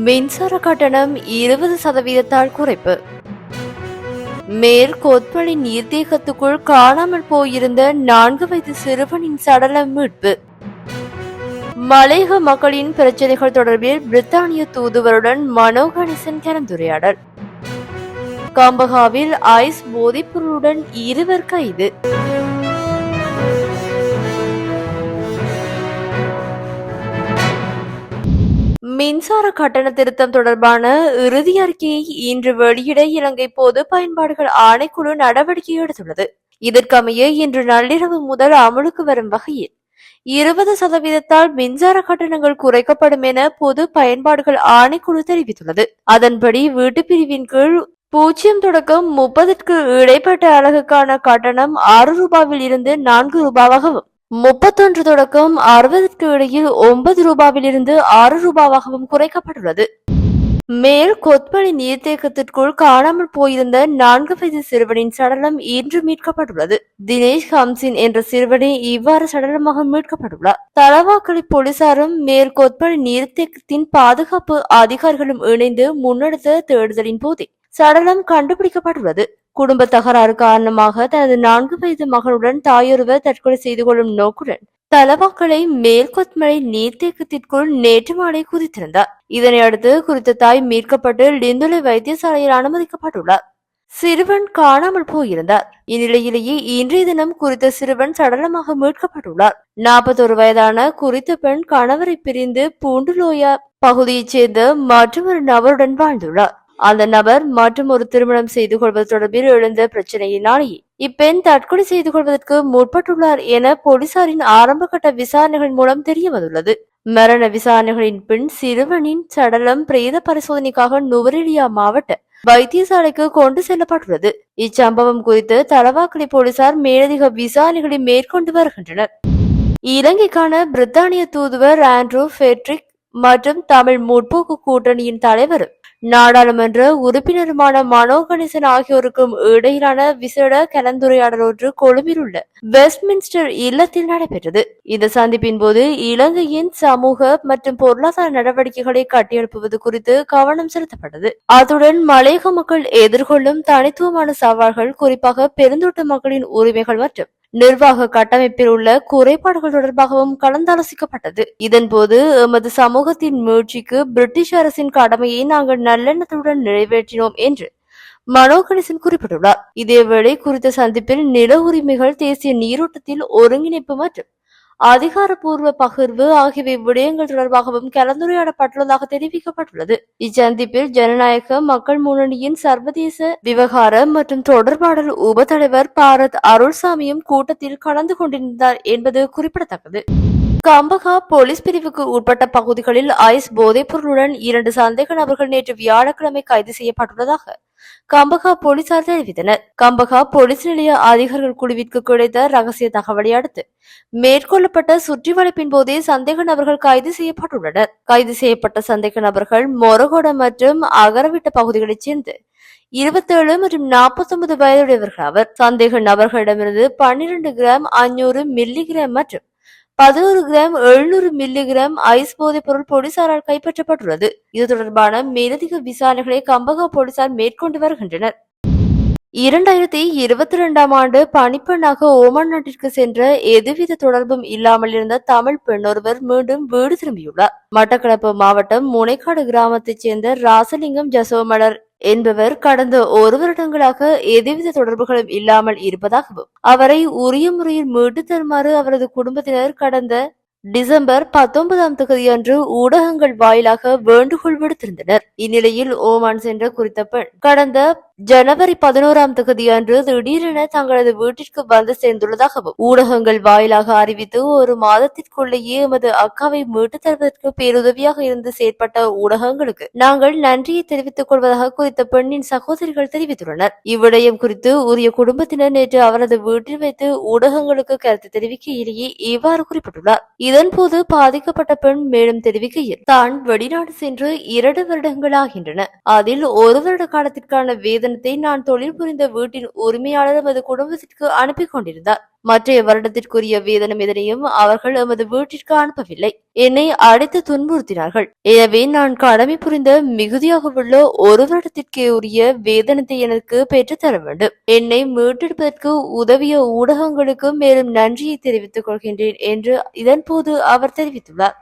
மின்சார கட்டணம் 20% குறைப்பு. மேல் கொத்மலை நீர்த்தேக்கத்துக்குள் காணாமல் போயிருந்த 4 வயது சிறுவனின் சடலம் மீட்பு. மலையக மக்களின் பிரச்சினைகள் தொடர்பில் பிரித்தானிய தூதுவருடன் மனோ கணேசன் கலந்துரையாடல். கம்பஹாவில் ஐஸ் போதைப்பொருளுடன் 2 கைது. மின்சார கட்டண திருத்தம் தொடர்பான இறுதி அறிக்கையை இன்று வெளியிட இலங்கை பொது பயன்பாடுகள் ஆணைக்குழு நடவடிக்கை எடுத்துள்ளது. இதற்கமைய இன்று நள்ளிரவு முதல் அமலுக்கு வரும் வகையில் 20% மின்சார கட்டணங்கள் குறைக்கப்படும் என பொது பயன்பாடுகள் ஆணைக்குழு தெரிவித்துள்ளது. அதன்படி வீட்டு பிரிவின் கீழ் 0 தொடக்கம் 30க்கு இடைப்பட்ட அலகுக்கான கட்டணம் 6 ரூபாவில் இருந்து 4 ரூபாவாகவும், 31 தொடக்கம் 60க்கு இடையில் 9 ரூபாவில் இருந்து 6 ரூபாவாகவும் குறைக்கப்பட்டுள்ளது. மேல் கொத்மலை நீர்த்தேக்கத்திற்குள் காணாமல் போயிருந்த 4 வயது சிறுவனின் சடலம் இன்று மீட்கப்பட்டுள்ளது. தினேஷ் ஹம்சின் என்ற சிறுவனை இவ்வாறு சடலமாக மீட்கப்பட்டுள்ளார். தலவாக்கலை போலீசாரும் மேல் கொத்மலை நீர்த்தேக்கத்தின் பாதுகாப்பு அதிகாரிகளும் இணைந்து முன்னெடுத்த தேடுதலின் போதே சடலம் கண்டுபிடிக்கப்பட்டுள்ளது. குடும்ப தகராறு காரணமாக தனது 4 வயது மகனுடன் தாயொருவர் தற்கொலை செய்து கொள்ளும் நோக்குடன் தலவாக்கலை மேல்கொத்மலை நீர்த்தேக்கத்திற்குள் நேற்று மாலை குதித்திருந்தார். இதனையடுத்து குறித்த தாய் மீட்கப்பட்டு லிந்துலை வைத்தியசாலையில் அனுமதிக்கப்பட்டுள்ளார். சிறுவன் காணாமல் போயிருந்தார். இந்நிலையிலேயே இன்றைய தினம் குறித்த சிறுவன் சடலமாக மீட்கப்பட்டுள்ளார். 41 வயதான குறித்த பெண் கணவரை பிரிந்து பூண்டுலோயா பகுதியைச் சேர்ந்த மற்றொரு நபருடன் வாழ்ந்துள்ளார். அந்த நபர் மற்றும் ஒரு திருமணம் செய்து கொள்வது தொடர்பில் எழுந்த பிரச்சனையினாலேயே இப்பெண் தற்கொலை செய்து கொள்வதற்கு முற்பட்டுள்ளார் என போலீசாரின் ஆரம்ப கட்ட விசாரணைகள் மூலம் தெரிய வந்துள்ளது. மரண விசாரணைகளின் பின் சிறுவனின் சடலம் பிரேத பரிசோதனைக்காக நுவரெலியா மாவட்ட வைத்தியசாலைக்கு கொண்டு செல்லப்பட்டுள்ளது. இச்சம்பவம் குறித்து தலவாக்கலை போலீசார் மேலதிக விசாரணைகளை மேற்கொண்டு வருகின்றனர். இலங்கைக்கான பிரித்தானிய தூதுவர் ஆண்ட்ரூ ஃபெட்ரிக் மற்றும் தமிழ் முற்போக்கு கூட்டணியின் தலைவரும் நாடாளுமன்ற உறுப்பினருமான மனோ கணேசன் ஆகியோருக்கும் இடையிலான விசேட கலந்துரையாடல் ஒன்று கொழும்பில் உள்ள வெஸ்ட்மின்ஸ்டர் இல்லத்தில் நடைபெற்றது. இந்த சந்திப்பின் போது இலங்கையின் சமூக மற்றும் பொருளாதார நடவடிக்கைகளை கட்டியெழுப்புவது குறித்து கவனம் செலுத்தப்பட்டது. அத்துடன் மலையக மக்கள் எதிர்கொள்ளும் தனித்துவமான சவால்கள், குறிப்பாக பெருந்தோட்ட மக்களின் உரிமைகள் மற்றும் நிர்வாக கட்டமைப்பில் உள்ள குறைபாடுகள் தொடர்பாகவும் கலந்தாலோசிக்கப்பட்டது. இதன்போது எமது சமூகத்தின் மீட்சிக்கு பிரிட்டிஷ் அரசின் கடமையை நாங்கள் நல்லெண்ணத்துடன் நிறைவேற்றினோம் என்று மனோ கணேசன் குறிப்பிட்டுள்ளார். இதேவேளை குறித்த சந்திப்பில் நில உரிமைகள், தேசிய நீரோட்டத்தில் ஒருங்கிணைப்பு மற்றும் அதிகாரப்பூர்வ பகிர்வு ஆகியவை விடயங்கள் தொடர்பாகவும் கலந்துரையாடப்பட்டுள்ளதாக தெரிவிக்கப்பட்டுள்ளது. இச்சந்திப்பில் ஜனநாயக மக்கள் முன்னணியின் சர்வதேச விவகாரம் மற்றும் தொடர்பாடல் உப தலைவர் பாரத் அருள்சாமியும் கூட்டத்தில் கலந்து கொண்டிருந்தார் என்பது குறிப்பிடத்தக்கது. கம்பஹா போலீஸ் பிரிவுக்கு உட்பட்ட பகுதிகளில் ஐஸ் போதைப்பொருளுடன் 2 சந்தேக நபர்கள் நேற்று வியாழக்கிழமை கைது செய்யப்பட்டுள்ளதாக கம்பஹா போலீசார் தெரிவித்தனர். கம்பஹா போலீஸ் நிலைய அதிகாரிகள் குழுவிற்கு கிடைத்த ரகசிய தகவலை அடுத்து மேற்கொள்ளப்பட்ட சுற்றி வளைப்பின் போதே சந்தேக நபர்கள் கைது செய்யப்பட்டுள்ளனர். கைது செய்யப்பட்ட சந்தேக நபர்கள் மொரகொட மற்றும் அகரவிட்ட பகுதிகளைச் சேர்ந்து 27 மற்றும் 49 வயதுடையவர்கள் ஆவர். சந்தேக நபர்களிடமிருந்து 12 கிராம் 500 மில்லிகிராம் மற்றும் 11 கிராம் 700 மில்லிகிராம் ஐஸ் போதைப் பொருள் போலீசாரால் கைப்பற்றப்பட்டுள்ளது. இது தொடர்பான மேலதிக விசாரணைகளை கம்பஹா போலீசார் மேற்கொண்டு வருகின்றனர். 2022ஆம் ஆண்டு பணிப்பெண்ணாக ஓமான் நாட்டிற்கு சென்ற எதுவித தொடர்பும் இல்லாமல் இருந்த தமிழ் பெண்ணொருவர் மீண்டும் வீடு திரும்பியுள்ளார். மட்டக்களப்பு மாவட்டம் முனைக்காடு கிராமத்தைச் சேர்ந்த ராசலிங்கம் ஜசோமலர் என்பவர் கடந்த 1 வருடங்களாக எதுவித தொடர்புகளும் இல்லாமல் இருப்பதாகவும், அவரை உரிய முறையில் மீட்டு தருமாறு அவரது குடும்பத்தினர் கடந்த டிசம்பர் 19ஆம் தேதியன்று ஊடகங்கள் வாயிலாக வேண்டுகோள் விடுத்திருந்தனர். இந்நிலையில் ஓமான் சென்ற குறித்த பெண் கடந்த ஜனவரி 11ஆம் தேதியன்று திடீரென தங்களது வீட்டிற்கு வந்து சேர்ந்துள்ளதாகவும், ஊடகங்கள் வாயிலாக அறிவித்து 1 மாதத்திற்குள்ளேயே எமது அக்காவை மீட்டு தருவதற்கு பேருதவியாக இருந்து செயற்பட்ட ஊடகங்களுக்கு நாங்கள் நன்றியை தெரிவித்துக் கொள்வதாக குறித்த பெண்ணின் சகோதரிகள் தெரிவித்துள்ளனர். இவ்விடயம் குறித்து உரிய குடும்பத்தினர் நேற்று அவரது வீட்டில் வைத்து ஊடகங்களுக்கு கருத்து தெரிவிக்கையிலேயே இவ்வாறு குறிப்பிட்டுள்ளார். இதன்போது பாதிக்கப்பட்ட பெண் மேலும் தெரிவிக்கையில், தான் வெளிநாடு சென்று 2 வருடங்களாகின்றன. அதில் 1 வருட காலத்திற்கான வேதனை வேதனத்தை நான் தொழில் புரிந்த வீட்டின் உரிமையாளர் எமது குடும்பத்திற்கு அனுப்பி கொண்டிருந்தார். மற்றைய வருடத்திற்குரிய வேதனம் எதனையும் அவர்கள் எமது வீட்டிற்கு அனுப்பவில்லை. என்னை அடித்து துன்புறுத்தினார்கள். எனவே நான் கடமை புரிந்த மிகுதியாக உள்ள ஒரு வருடத்திற்கே உரிய வேதனத்தை எனக்கு பெற்றுத்தர வேண்டும். என்னை மீட்டெடுப்பதற்கு உதவிய ஊடகங்களுக்கு மேலும் நன்றியை தெரிவித்துக் கொள்கின்றேன் என்று இதன்போது அவர் தெரிவித்துள்ளார்.